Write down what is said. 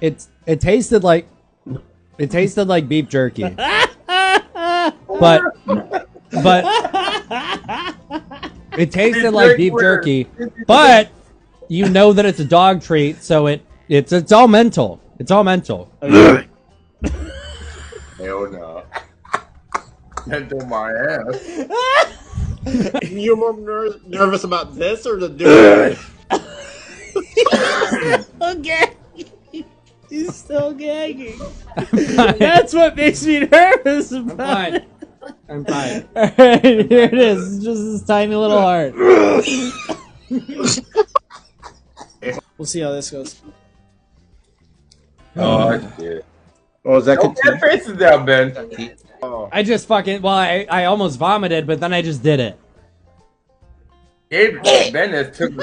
it tasted like beef jerky. but it tasted like beef jerky. But you know that it's a dog treat, so it's all mental. It's all mental. Hell no. Mental my ass. You're more nervous about this or the dude? Okay. He's still gagging. That's what makes me nervous about it. I'm fine. Alright, here it is. It's just this tiny little heart. We'll see how this goes. Oh shit. Oh, is that Don't get faces down, Ben. I just fucking I almost vomited, but then I just did it. Ben has took